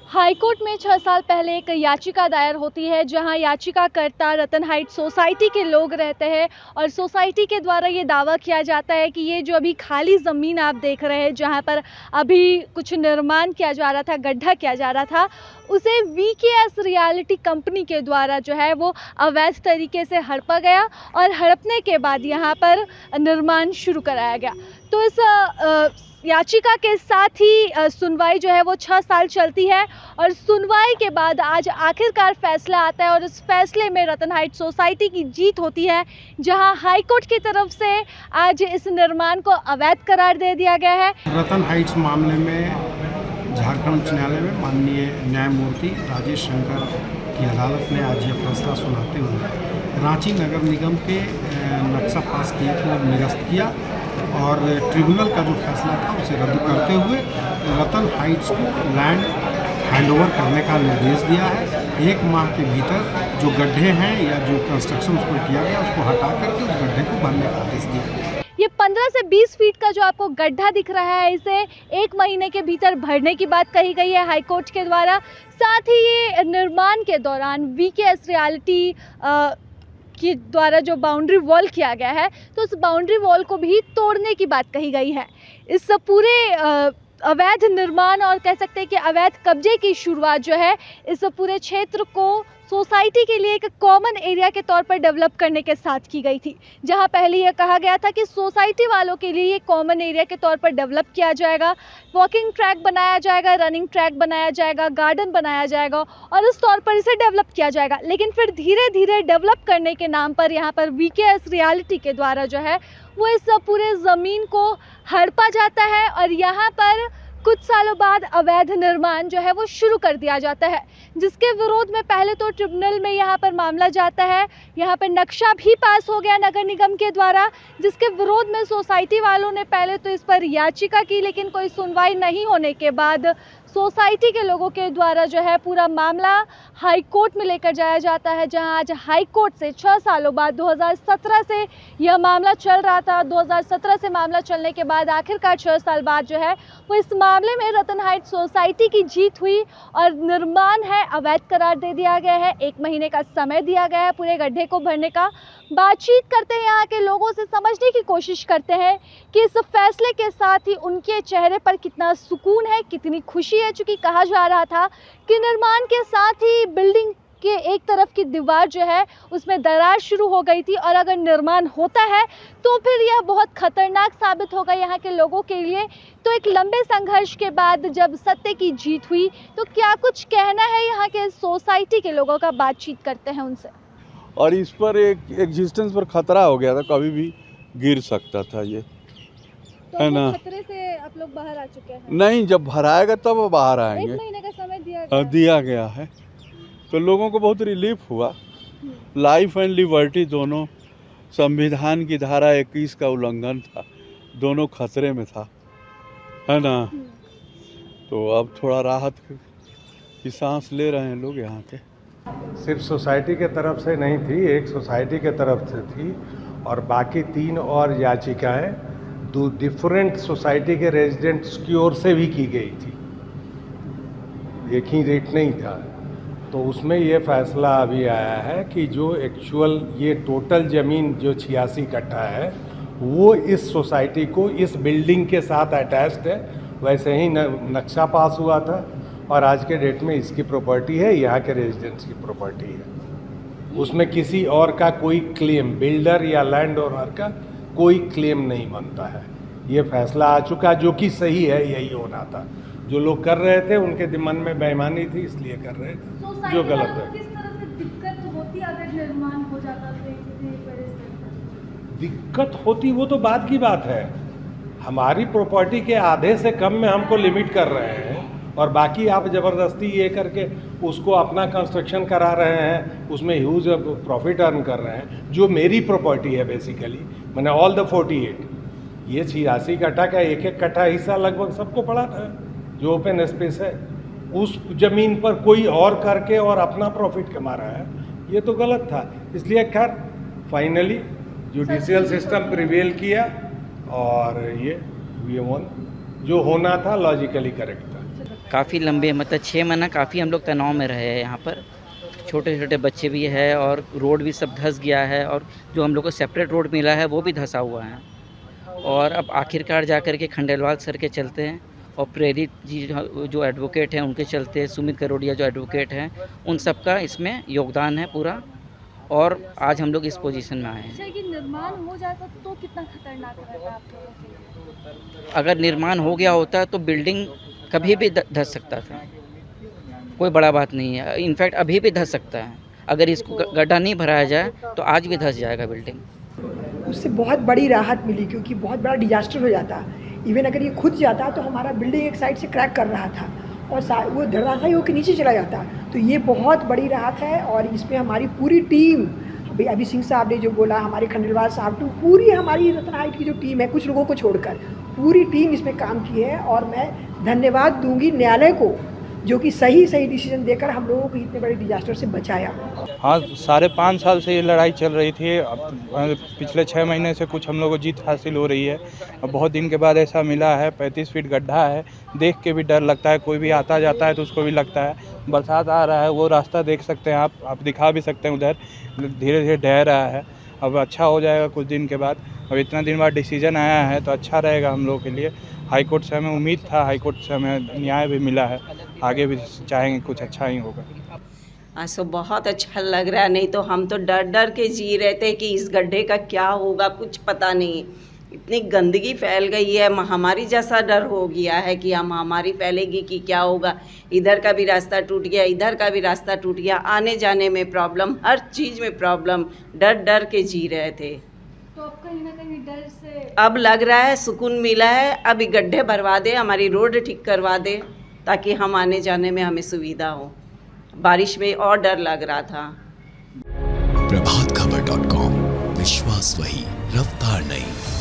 High court में 6 साल पहले एक याचिका दायर होती है, जहां याचिकाकर्ता रतन हाइट सोसाइटी के लोग रहते हैं और सोसाइटी के द्वारा ये दावा किया जाता है कि ये जो अभी खाली ज़मीन आप देख रहे हैं, जहां पर अभी कुछ निर्माण किया जा रहा था, गड्ढा किया जा रहा था, उसे वीकेएस रियल्टी कंपनी के द्वारा जो है वो अवैध तरीके से हड़पा गया और हड़पने के बाद यहाँ पर निर्माण शुरू कराया गया। तो इस याचिका के साथ ही सुनवाई जो है वो 6 साल चलती है और सुनवाई के बाद आज आखिरकार फैसला आता है और उस फैसले में रतन हाइट सोसाइटी की जीत होती है, जहां हाई कोर्ट की तरफ से आज इस निर्माण को अवैध करार दे दिया गया है। रतन हाइट्स मामले में झारखंड उच्च न्यायालय में माननीय न्यायमूर्ति राजेश शंकर की अदालत ने आज यह फैसला सुनाते हुए रांची नगर निगम के नक्शा पास किए को निरस्त किया और ट्रिब्यूनल का जो फैसला था उसे रद्द करते हुए रतन हाइट्स को लैंड हैंडओवर करने का निर्देश दिया है। 1 माह के भीतर जो गड्ढे हैं या जो कंस्ट्रक्शन उस पर किया गया उसको हटा करके उस गड्ढे को भरने का आदेश दिया। ये 15 से 20 फीट का जो आपको गड्ढा दिख रहा है, इसे 1 महीने के भीतर भरने की बात कही गई है हाईकोर्ट के द्वारा। साथ ही ये निर्माण के दौरान वीकेएस रियल्टी के द्वारा जो बाउंड्री वॉल किया गया है, तो उस बाउंड्री वॉल को भी तोड़ने की बात कही गई है। इस पूरे अवैध निर्माण और कह सकते हैं कि अवैध कब्जे की शुरुआत जो है, इस पूरे क्षेत्र को सोसाइटी के लिए एक कॉमन एरिया के तौर पर डेवलप करने के साथ की गई थी, जहां पहले यह कहा गया था कि सोसाइटी वालों के लिए ये कॉमन एरिया के तौर पर डेवलप किया जाएगा, वॉकिंग ट्रैक बनाया जाएगा, रनिंग ट्रैक बनाया जाएगा, गार्डन बनाया जाएगा और उस तौर पर इसे डेवलप किया जाएगा। लेकिन फिर धीरे धीरे डेवलप करने के नाम पर यहाँ पर वीकेएस रियल्टी के द्वारा जो है वो इस पूरे ज़मीन को हड़पा जाता है और यहाँ पर कुछ सालों बाद अवैध निर्माण जो है वो शुरू कर दिया जाता है, जिसके विरोध में पहले तो ट्रिब्यूनल में यहाँ पर मामला जाता है। यहाँ पर नक्शा भी पास हो गया नगर निगम के द्वारा, जिसके विरोध में सोसाइटी वालों ने पहले तो इस पर याचिका की, लेकिन कोई सुनवाई नहीं होने के बाद सोसाइटी के लोगों के द्वारा जो है पूरा मामला हाई कोर्ट में लेकर जाया जाता है, जहां आज हाई कोर्ट से 6 सालों बाद 2017 से यह मामला चल रहा था। 2017 से मामला चलने के बाद आखिरकार 6 साल बाद जो है वो इस मामले में रतन हाइट सोसाइटी की जीत हुई और निर्माण है अवैध करार दे दिया गया है। 1 महीने का समय दिया गया है पूरे गड्ढे को भरने का। बातचीत करते हैं यहाँ के लोगों से, समझने की कोशिश करते हैं कि इस फैसले के साथ ही उनके चेहरे पर कितना सुकून है, कितनी खुशी है। चूँकि कहा जा रहा था कि निर्माण के साथ ही बिल्डिंग के एक तरफ की दीवार जो है उसमें दरार शुरू हो गई थी और अगर निर्माण होता है तो फिर यह बहुत खतरनाक साबित होगा यहाँ के लोगों के लिए। तो एक लंबे संघर्ष के बाद जब सत्य की जीत हुई, तो क्या कुछ कहना है यहाँ के सोसाइटी के लोगों का, बातचीत करते हैं उनसे। और इस पर एक एग्जिस्टेंस पर खतरा हो गया था, कभी भी गिर सकता था ये, तो है ना। खतरे से आप लोग बाहर आ चुके हैं? नहीं, जब भराएगा तब वो बाहर आएंगे। 1 महीने का समय दिया गया है, तो लोगों को बहुत रिलीफ हुआ। लाइफ एंड लिबर्टी दोनों, संविधान की धारा 21 का उल्लंघन था, दोनों खतरे में था, है ना। तो अब थोड़ा राहत की सांस ले रहे हैं लोग यहाँ के। सिर्फ सोसाइटी के तरफ से नहीं थी, एक सोसाइटी के तरफ से थी और बाकी 3 और याचिकाएं 2 डिफरेंट सोसाइटी के रेजिडेंट्स की ओर से भी की गई थी। एक ही रेट नहीं था, तो उसमें ये फैसला अभी आया है कि जो एक्चुअल ये टोटल ज़मीन जो 86 कट्ठा है वो इस सोसाइटी को इस बिल्डिंग के साथ अटैच्ड है। वैसे ही नक्शा पास हुआ था और आज के डेट में इसकी प्रॉपर्टी है, यहाँ के रेजिडेंट्स की प्रॉपर्टी है। उसमें किसी और का कोई क्लेम, बिल्डर या लैंड ओनर का कोई क्लेम नहीं बनता है। ये फैसला आ चुका जो कि सही है, यही होना था। जो लोग कर रहे थे उनके मन में बेईमानी थी, इसलिए कर रहे थे, जो गलत है। किस तरह से दिक्कत होती अगर निर्माण हो जाता तो दिक्कत होती वो तो बाद की बात है। हमारी प्रॉपर्टी के आधे से कम में हमको लिमिट कर रहे हैं और बाकी आप ज़बरदस्ती ये करके उसको अपना कंस्ट्रक्शन करा रहे हैं, उसमें ह्यूज प्रॉफिट अर्न कर रहे हैं। जो मेरी प्रॉपर्टी है बेसिकली, मैंने ऑल द 48, ये 86 कट्ठा का 1-1 कट्ठा हिस्सा लगभग सबको पड़ा था जो ओपन स्पेस है। उस ज़मीन पर कोई और करके और अपना प्रॉफिट कमा रहा है, ये तो गलत था। इसलिए खैर फाइनली जुडिशियल सिस्टम प्रिवेल किया और ये जो होना था लॉजिकली करेक्ट था। काफ़ी लंबे मतलब 6 महीना काफ़ी हम लोग तनाव में रहे हैं यहाँ पर। छोटे छोटे बच्चे भी है और रोड भी सब धंस गया है और जो हम लोग को सेपरेट रोड मिला है वो भी धंसा हुआ है। और अब आखिरकार जा कर के खंडेलवाल सर के चलते हैं और प्रेरित जी जो एडवोकेट हैं उनके चलते, सुमित करोड़िया जो एडवोकेट हैं, उन सब का इसमें योगदान है पूरा, और आज हम लोग इस पोजीशन में आए हैं। अच्छा, कि निर्माण हो जाता तो कितना खतरनाक रहता आप लोगों के लिए? अगर निर्माण हो गया होता तो बिल्डिंग कभी भी धंस सकता था, कोई बड़ा बात नहीं है। इनफैक्ट अभी भी धंस सकता है, अगर इसको गड्ढा नहीं भराया जाए तो आज भी धंस जाएगा बिल्डिंग। उससे बहुत बड़ी राहत मिली, क्योंकि बहुत बड़ा डिजास्टर हो जाता। इवन अगर ये खुद जाता तो हमारा बिल्डिंग एक साइड से क्रैक कर रहा था और वो धड़ाधड़ होकर नीचे चला जाता, तो ये बहुत बड़ी राहत है। और इसमें हमारी पूरी टीम, अभी सिंह साहब ने जो बोला, हमारे खंडेलवाल साहब तो पूरी हमारी रत्न हाइट की जो टीम है, कुछ लोगों को छोड़कर पूरी टीम इसमें काम की है। और मैं धन्यवाद दूंगी न्यायालय को, जो कि सही डिसीजन देकर हम लोगों को इतने बड़े डिजास्टर से बचाया। हाँ, 5.5 साल से ये लड़ाई चल रही थी। अब पिछले 6 महीने से कुछ हम लोगों को जीत हासिल हो रही है। अब बहुत दिन के बाद ऐसा मिला है। 35 फीट गड्ढा है, देख के भी डर लगता है। कोई भी आता जाता है तो उसको भी लगता है। बरसात आ रहा है, वो रास्ता देख सकते हैं आप दिखा भी सकते हैं, उधर धीरे धीरे ढह रहा है। अब अच्छा हो जाएगा कुछ दिन के बाद। अब इतना दिन बाद डिसीजन आया है तो अच्छा रहेगा हम लोगों के लिए। हाई कोर्ट से हमें उम्मीद था, हाई कोर्ट से हमें न्याय भी मिला है। आगे भी चाहेंगे कुछ अच्छा ही होगा। आज तो बहुत अच्छा लग रहा है, नहीं तो हम तो डर डर के जी रहे थे कि इस गड्ढे का क्या होगा, कुछ पता नहीं। इतनी गंदगी फैल गई है, महामारी जैसा डर हो गया है कि हम महामारी फैलेगी कि क्या होगा। इधर का भी रास्ता टूट गया, इधर का भी रास्ता टूट गया, आने जाने में प्रॉब्लम, हर चीज़ में प्रॉब्लम। डर डर के जी रहे थे। तो अब कहीं ना कहीं डर से अब लग रहा है सुकून मिला है। अब ये गड्ढे भरवा दे, हमारी रोड ठीक करवा दे, ताकि हम आने जाने में हमें सुविधा हो। बारिश में और डर लग रहा था। प्रभातखबर.com, विश्वास वही, रफ्तार नहीं।